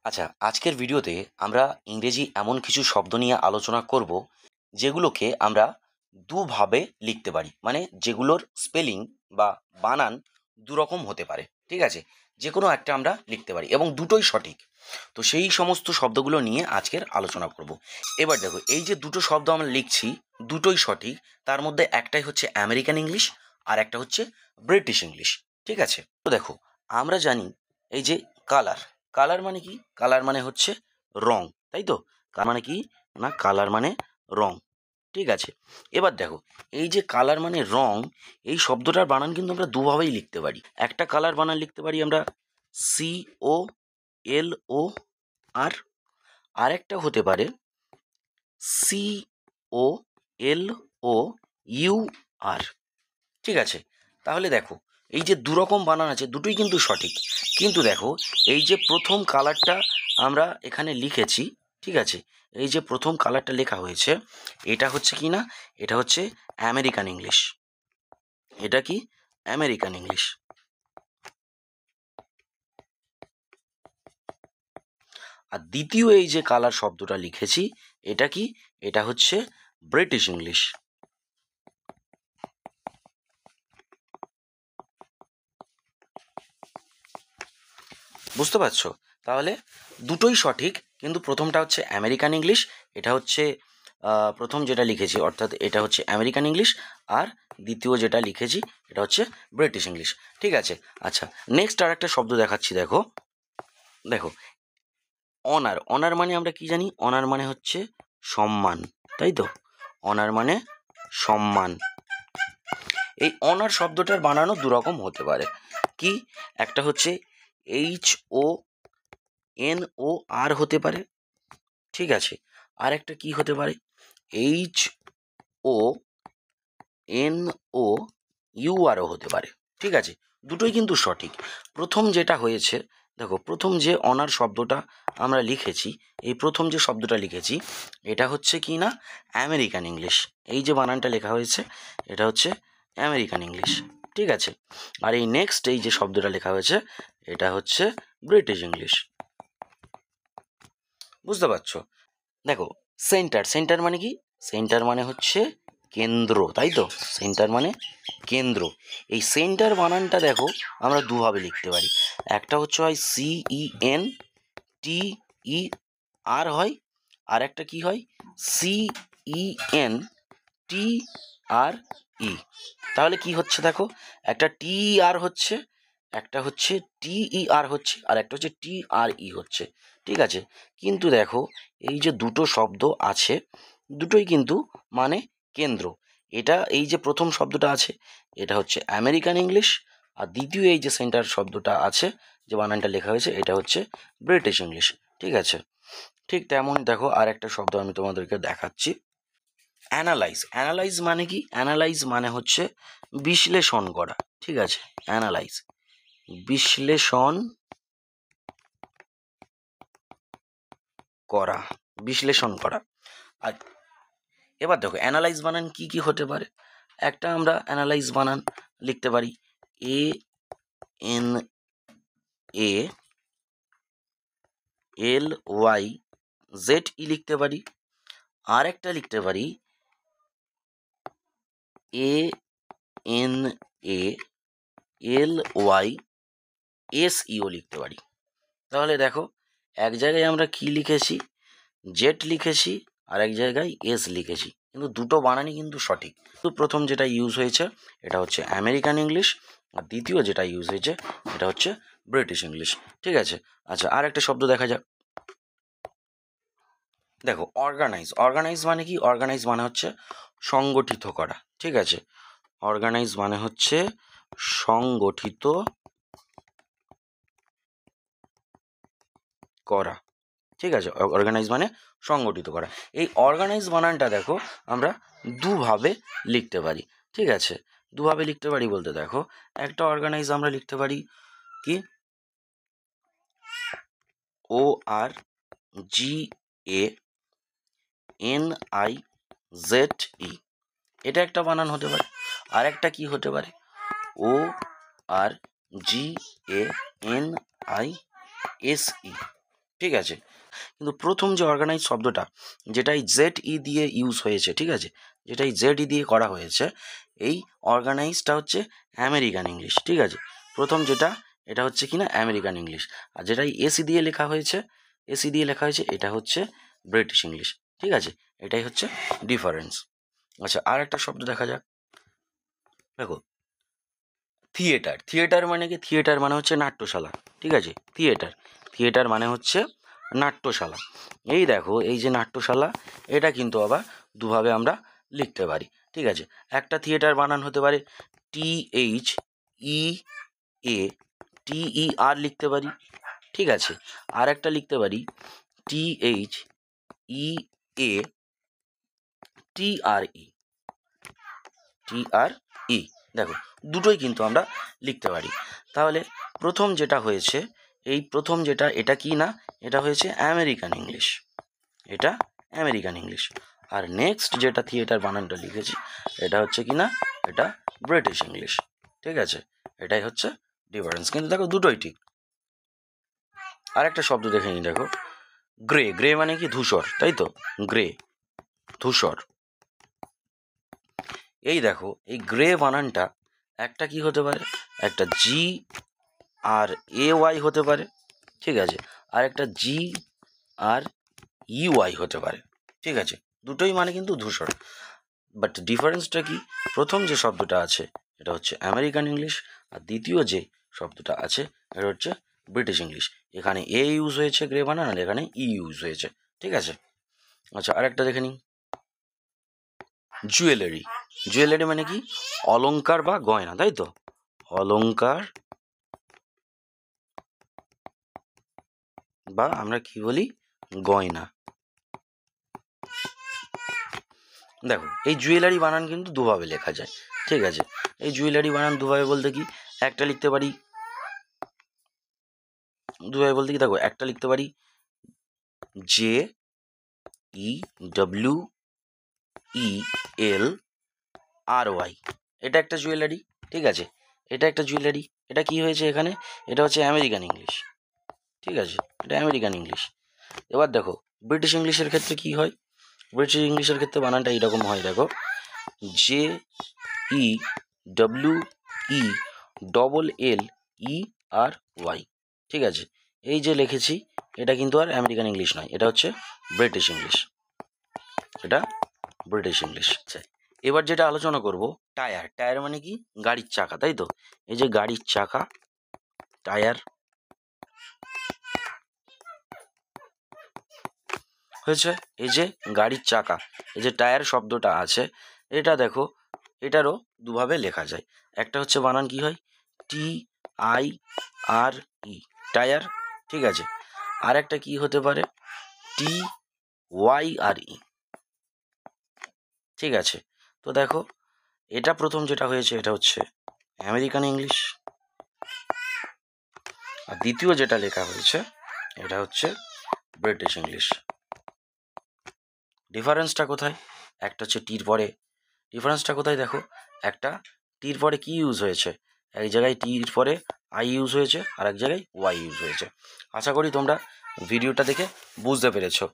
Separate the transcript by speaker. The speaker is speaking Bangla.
Speaker 1: আচ্ছা, আজকের ভিডিওতে আমরা ইংরেজি এমন কিছু শব্দ নিয়ে আলোচনা করব যেগুলোকে আমরা দুভাবে লিখতে পারি, মানে যেগুলোর স্পেলিং বা বানান দুরকম হতে পারে। ঠিক আছে, যে কোনো একটা আমরা লিখতে পারি এবং দুটোই সঠিক। তো সেই সমস্ত শব্দগুলো নিয়ে আজকের আলোচনা করব। এবার দেখো, এই যে দুটো শব্দ আমরা লিখছি দুটোই সঠিক। তার মধ্যে একটাই হচ্ছে আমেরিকান ইংলিশ আর একটা হচ্ছে ব্রিটিশ ইংলিশ। ঠিক আছে, তো দেখো, আমরা জানি এই যে কালার, কালার মানে কি? কালার মানে হচ্ছে রং, তাই তো? কালার মানে কি না? কালার মানে রং। ঠিক আছে, এবার দেখো, এই যে কালার মানে রং, এই শব্দটার বানান কিন্তু আমরা দুভাবেই লিখতে পারি। একটা কালার বানান লিখতে পারি আমরা COLOR, আর একটা হতে পারে COLOUR। ঠিক আছে, তাহলে দেখো, এই যে দুরকম বানান আছে দুটোই কিন্তু সঠিক। কিন্তু দেখো, এই যে প্রথম কালারটা আমরা এখানে লিখেছি, ঠিক আছে, এই যে প্রথম কালারটা লেখা হয়েছে, এটা হচ্ছে কি না? এটা হচ্ছে আমেরিকান ইংলিশ। এটা কি? American English. আর দ্বিতীয় এই যে কালার শব্দটা লিখেছি, এটা কি? এটা হচ্ছে ব্রিটিশ ইংলিশ। বুঝতে পারছো? তাহলে দুটোই সঠিক, কিন্তু প্রথমটা হচ্ছে আমেরিকান ইংলিশ, এটা হচ্ছে প্রথম যেটা লিখেছি, অর্থাৎ এটা হচ্ছে আমেরিকান ইংলিশ, আর দ্বিতীয় যেটা লিখেছি এটা হচ্ছে ব্রিটিশ ইংলিশ। ঠিক আছে, আচ্ছা, নেক্সট আর একটা শব্দ দেখাচ্ছি। দেখো দেখো, অনার। অনার মানে আমরা কি জানি? অনার মানে হচ্ছে সম্মান, তাই তো? অনার মানে সম্মান। এই অনার শব্দটার বানানো দুরকম হতে পারে। কি? একটা হচ্ছে HONOR হতে পারে, ঠিক আছে, আর একটা কি হতে পারে? HONOURও হতে পারে। ঠিক আছে, দুটোই কিন্তু সঠিক। প্রথম যেটা হয়েছে, দেখো, প্রথম যে অনার শব্দটা আমরা লিখেছি, এই প্রথম যে শব্দটা লিখেছি, এটা হচ্ছে কি না? American English. এই যে বানানটা লেখা হয়েছে, এটা হচ্ছে আমেরিকান ইংলিশ। ঠিক আছে, আর এই নেক্সট এই যে শব্দটা লেখা হয়েছে, এটা হচ্ছে ব্রিটিশ ইংলিশ। বুঝতে পারছো? দেখো, সেন্টার। সেন্টার মানে কি? সেন্টার মানে হচ্ছে কেন্দ্র, তাই তো? সেন্টার মানে কেন্দ্র। এই সেন্টার বানানটা দেখো, আমরা দুভাবে লিখতে পারি। একটা হচ্ছে হয় CENTER হয়, আর একটা কি হয়? CENTRE। তাহলে কি হচ্ছে দেখো, একটা TER হচ্ছে, একটা হচ্ছে TER হচ্ছে, আর একটা হচ্ছে TRE হচ্ছে। ঠিক আছে, কিন্তু দেখো, এই যে দুটো শব্দ আছে দুটোই কিন্তু মানে কেন্দ্র। এটা এই যে প্রথম শব্দটা আছে, এটা হচ্ছে আমেরিকান ইংলিশ, আর দ্বিতীয় এই যে সেন্টার শব্দটা আছে, যে বানানটা লেখা হয়েছে, এটা হচ্ছে ব্রিটিশ ইংলিশ। ঠিক আছে, ঠিক তেমন দেখো, আর একটা শব্দ আমি তোমাদেরকে দেখাচ্ছি। অ্যানালাইজ। অ্যানালাইজ মানে কি? অ্যানালাইজ মানে হচ্ছে বিশ্লেষণ করা। ঠিক আছে, অ্যানালাইজ, বিশ্লেষণ করা, বিশ্লেষণ করা। আর এবার দেখো, অ্যানালাইজ বানান কি কি হতে পারে? একটা আমরা অ্যানালাইজ বানান লিখতে পারি ANALYZE লিখতে পারি, আর একটা লিখতে পারি ANALYSEও লিখতে পারি। তাহলে দেখো, এক জায়গায় আমরা কি লিখেছি? জেড লিখেছি, আর এক জায়গায় এস লিখেছি, কিন্তু দুটো বানানই কিন্তু সঠিক। তো প্রথম যেটা ইউজ হয়েছে এটা হচ্ছে আমেরিকান ইংলিশ, আর দ্বিতীয় যেটা ইউজ হয়েছে এটা হচ্ছে ব্রিটিশ ইংলিশ। ঠিক আছে, আচ্ছা, আর একটা শব্দ দেখা যাক। দেখো, অর্গানাইজ। অর্গানাইজ মানে কি? অর্গানাইজ মানে হচ্ছে সংগঠিত করা। ঠিক আছে, অর্গানাইজ মানে হচ্ছে সংগঠিত করা। ঠিক আছে, অর্গানাইজ মানে সংগঠিত করা। এই অর্গানাইজ বানানটা দেখো, আমরা দুভাবে লিখতে পারি। ঠিক আছে, দুভাবে লিখতে পারি বলতে দেখো, একটা অর্গানাইজ আমরা লিখতে পারি কি? ORGANIZE। এটা একটা বানান হতে পারে। আর একটা কি হতে পারে? ORGANISE। ঠিক আছে। কিন্তু প্রথম যে অর্গানাইজ শব্দটা, যেটাই জেড ই দিয়ে ইউজ হয়েছে, ঠিক আছে, যেটাই জেড ই দিয়ে করা হয়েছে, এই অর্গানাইজটা হচ্ছে আমেরিকান ইংলিশ। ঠিক আছে, প্রথম যেটা, এটা হচ্ছে কিনা আমেরিকান ইংলিশ। আর যেটাই এসি দিয়ে লেখা হয়েছে, এটা হচ্ছে ব্রিটিশ ইংলিশ। ঠিক আছে, এটাই হচ্ছে ডিফারেন্স। আচ্ছা, আর একটা শব্দ দেখা যাক। দেখো, থিয়েটার। থিয়েটার মানে কি? থিয়েটার মানে হচ্ছে নাট্যশালা। ঠিক আছে, থিয়েটার মানে হচ্ছে নাট্যশালা। এই দেখো, এই যে নাট্যশালা, এটা কিন্তু আবার দুভাবে আমরা লিখতে পারি। ঠিক আছে, একটা থিয়েটার বানান হতে পারে THEATER লিখতে পারি। ঠিক আছে, আর একটা লিখতে পারি THEATRE। দেখো, দুটোই কিন্তু আমরা লিখতে পারি। তাহলে প্রথম যেটা হয়েছে, এটা কি না, এটা হয়েছে আমেরিকান ইংলিশ, এটা আমেরিকান ইংলিশ। আর নেক্সট যেটা থিয়েটার বানানটা লিখেছি, এটা হচ্ছে কি না, এটা ব্রিটিশ ইংলিশ। ঠিক আছে, এটাই হচ্ছে ডিফারেন্স। কিন্তু দেখো, দুটোই ঠিক। আর একটা শব্দ দেখে নিই। দেখো, গ্রে। গ্রে মানে কি? ধূসর, তাই তো, গ্রে, ধূসর। এই দেখো, এই গ্রে বানানটা একটা কি হতে পারে, একটা GRAY হতে পারে। ঠিক আছে, আর একটা GREY হতে পারে। ঠিক আছে, দুটোই মানে কিন্তু ধূসর। বাট ডিফারেন্সটা কি? প্রথম যে শব্দটা আছে, এটা হচ্ছে আমেরিকান ইংলিশ, আর দ্বিতীয় যে শব্দটা আছে, এটা হচ্ছে ব্রিটিশ ইংলিশ। এখানে এ ইউজ হয়েছে গ্রে বানান, আর এখানে ই ইউজ হয়েছে। ঠিক আছে। আচ্ছা, আরেকটা দেখে নিই। জুয়েলারি। জুয়েলারি মানে কি? অলংকার বা গয়না, তাই তো, অলংকার বা আমরা কি বলি, গয়না। দেখো, এই জুয়েলারি বানান কিন্তু দুভাবে লেখা যায়। ঠিক আছে, এই জুয়েলারি বানান দুভাবে বলতে কি, একটা লিখতে পারি, দেখো, একটা লিখতে পারি JEWELRY, এটা একটা জুয়েলারি। ঠিক আছে, এটা একটা জুয়েলারি। এটা কি হয়েছে এখানে, এটা হচ্ছে আমেরিকান ইংলিশ। ঠিক আছে, এটা আমেরিকান ইংলিশ। এবার দেখো, ব্রিটিশ ইংলিশের ক্ষেত্রে কি হয়, ব্রিটিশ ইংলিশের ক্ষেত্রে বানানটা এইরকম হয়। দেখো, JEWELLERY। ঠিক আছে, এই যে লিখেছি, এটা কিন্তু আর আমেরিকান ইংলিশ নয়, এটা হচ্ছে ব্রিটিশ ইংলিশ, এটা ব্রিটিশ ইংলিশ। আচ্ছা, এবার যেটা আলোচনা করব, টায়ার। টায়ার মানে কি? গাড়ির চাকা, তাই তো, এই যে গাড়ির চাকা, টায়ার হয়েছে। এই যে গাড়ির চাকা, এই যে টায়ার শব্দটা আছে, এটা দেখো, এটারও দুভাবে লেখা যায়। একটা হচ্ছে বানান কি হয়, TIRE, টায়ার। ঠিক আছে, আর একটা কি হতে পারে, TYRE। ঠিক আছে, তো দেখো, এটা প্রথম যেটা হয়েছে, এটা হচ্ছে আমেরিকান ইংলিশ, আর দ্বিতীয় যেটা লেখা হয়েছে, এটা হচ্ছে ব্রিটিশ ইংলিশ। ডিফারেন্সটা কোথায়? একটা হচ্ছে টির পরে, ডিফারেন্সটা কোথায় দেখো, একটা টির পরে কি ইউজ হয়েছে, এক জায়গায় টির পরে আই ইউজ হয়েছে, আর এক জায়গায় ওয়াই ইউজ হয়েছে। আশা করি তোমরা ভিডিওটা দেখে বুঝতে পেরেছো।